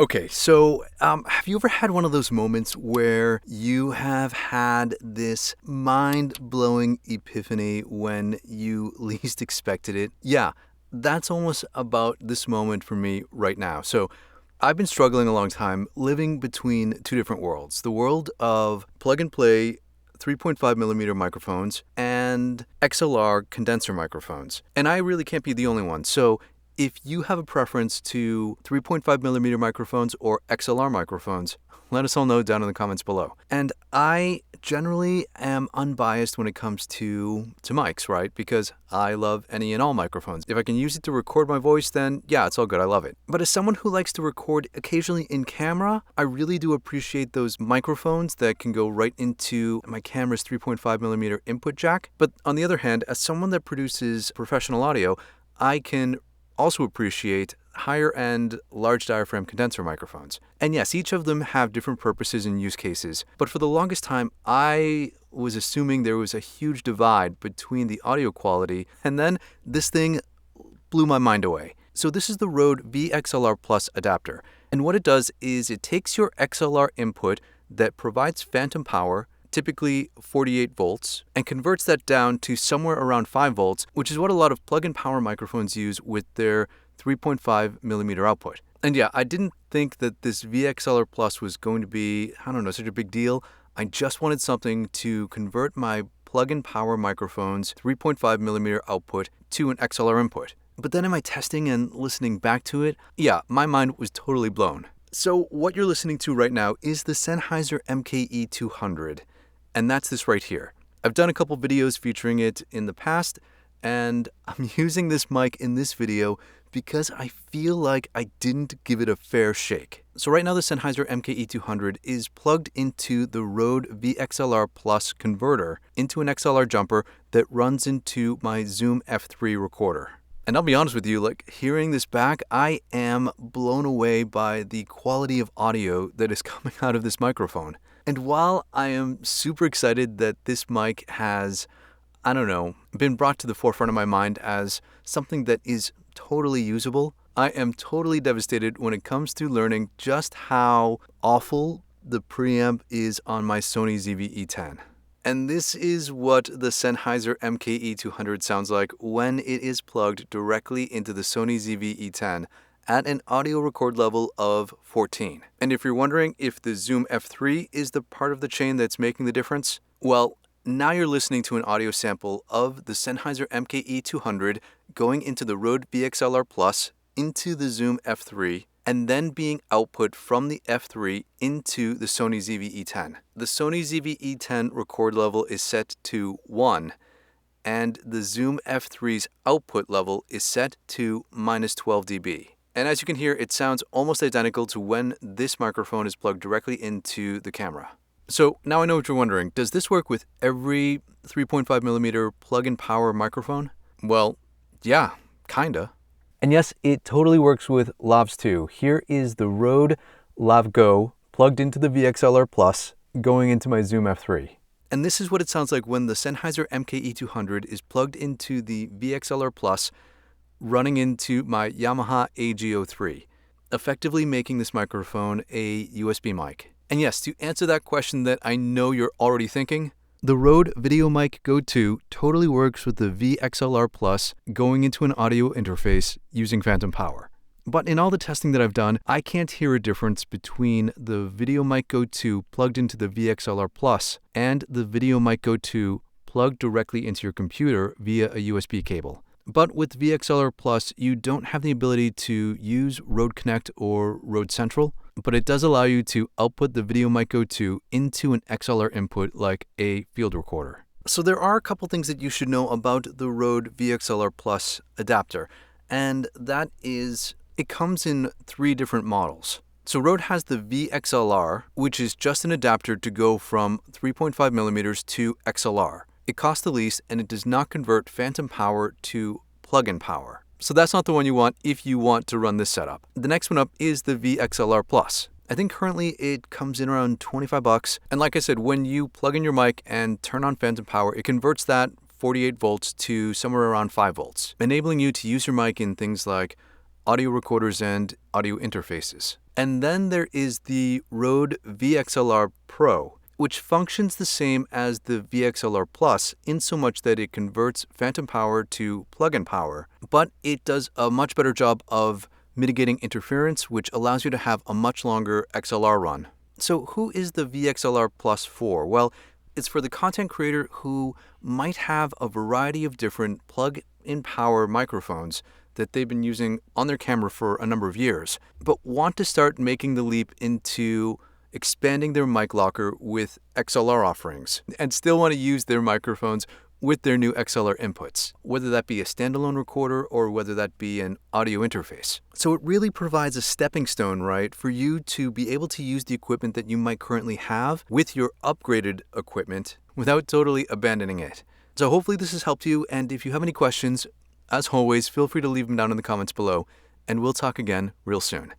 Okay, so have you ever had one of those moments where you have had this mind-blowing epiphany when you least expected it? Yeah, that's almost about this moment for me right now. So I've been struggling a long time living between two different worlds. The world of plug-and-play 3.5 millimeter microphones and XLR condenser microphones. And I really can't be the only one. So if you have a preference to 3.5 millimeter microphones or XLR microphones, let us all know down in the comments below. And I generally am unbiased when it comes to mics, right? Because I love any and all microphones. If I can use it to record my voice, then yeah, it's all good. I love it. But as someone who likes to record occasionally in camera, I really do appreciate those microphones that can go right into my camera's 3.5 millimeter input jack. But on the other hand, as someone that produces professional audio, I can also appreciate higher-end large diaphragm condenser microphones. And yes, each of them have different purposes and use cases, but for the longest time, I was assuming there was a huge divide between the audio quality, and then this thing blew my mind away. So this is the RODE VXLR Plus adapter, and what it does is it takes your XLR input that provides phantom power, typically 48 volts, and converts that down to somewhere around 5 volts, which is what a lot of plug-in power microphones use with their 3.5 millimeter output. And yeah, I didn't think that this VXLR Plus was going to be, such a big deal. I just wanted something to convert my plug-in power microphone's 3.5 millimeter output to an XLR input. But then in my testing and listening back to it, yeah, my mind was totally blown. So what you're listening to right now is the Sennheiser MKE200. And that's this right here. I've done a couple videos featuring it in the past, and I'm using this mic in this video because I feel like I didn't give it a fair shake. So right now the Sennheiser MKE200 is plugged into the RODE VXLR Plus converter into an XLR jumper that runs into my Zoom F3 recorder. And I'll be honest with you, hearing this back, I am blown away by the quality of audio that is coming out of this microphone. And while I am super excited that this mic has, been brought to the forefront of my mind as something that is totally usable, I am totally devastated when it comes to learning just how awful the preamp is on my Sony ZV-E10. And this is what the Sennheiser MKE200 sounds like when it is plugged directly into the Sony ZV-E10 at an audio record level of 14. And if you're wondering if the Zoom F3 is the part of the chain that's making the difference, well, now you're listening to an audio sample of the Sennheiser MKE200 going into the RODE VXLR Plus, into the Zoom F3, and then being output from the F3 into the Sony ZV-E10. The Sony ZV-E10 record level is set to 1, and the Zoom F3's output level is set to -12 dB. And as you can hear, it sounds almost identical to when this microphone is plugged directly into the camera. So now I know what you're wondering. Does this work with every 3.5 millimeter plug-in power microphone? Well, yeah, kinda. And yes, it totally works with lavs too. Here is the RODE Lav Go plugged into the VXLR Plus going into my Zoom F3. And this is what it sounds like when the Sennheiser MKE200 is plugged into the VXLR Plus running into my Yamaha AG03, effectively making this microphone a USB mic. And yes, to answer that question that I know you're already thinking, the RODE Video Mic Go 2 totally works with the VXLR Plus going into an audio interface using phantom power. But in all the testing that I've done, I can't hear a difference between the Video Mic Go 2 plugged into the VXLR Plus and the Video Mic Go 2 plugged directly into your computer via a USB cable. But with VXLR Plus, you don't have the ability to use Rode Connect or Rode Central, but it does allow you to output the Video Mic Go 2 into an XLR input like a field recorder. So there are a couple things that you should know about the RODE VXLR Plus adapter, and that is, it comes in 3 different models. So Rode has the VXLR, which is just an adapter to go from 3.5 millimeters to XLR. It costs the least, and it does not convert phantom power to plug-in power. So that's not the one you want if you want to run this setup. The next one up is the VXLR Plus. I think currently it comes in around 25 bucks. And like I said, when you plug in your mic and turn on phantom power, it converts that 48 volts to somewhere around 5 volts, enabling you to use your mic in things like audio recorders and audio interfaces. And then there is the RODE VXLR Pro, which functions the same as the VXLR Plus in so much that it converts phantom power to plug-in power, but it does a much better job of mitigating interference, which allows you to have a much longer XLR run. So who is the VXLR Plus for? Well, it's for the content creator who might have a variety of different plug-in power microphones that they've been using on their camera for a number of years, but want to start making the leap into expanding their mic locker with XLR offerings and still want to use their microphones with their new XLR inputs, whether that be a standalone recorder or whether that be an audio interface. So it really provides a stepping stone, right, for you to be able to use the equipment that you might currently have with your upgraded equipment without totally abandoning it. So hopefully this has helped you, and if you have any questions, as always, feel free to leave them down in the comments below, and we'll talk again real soon.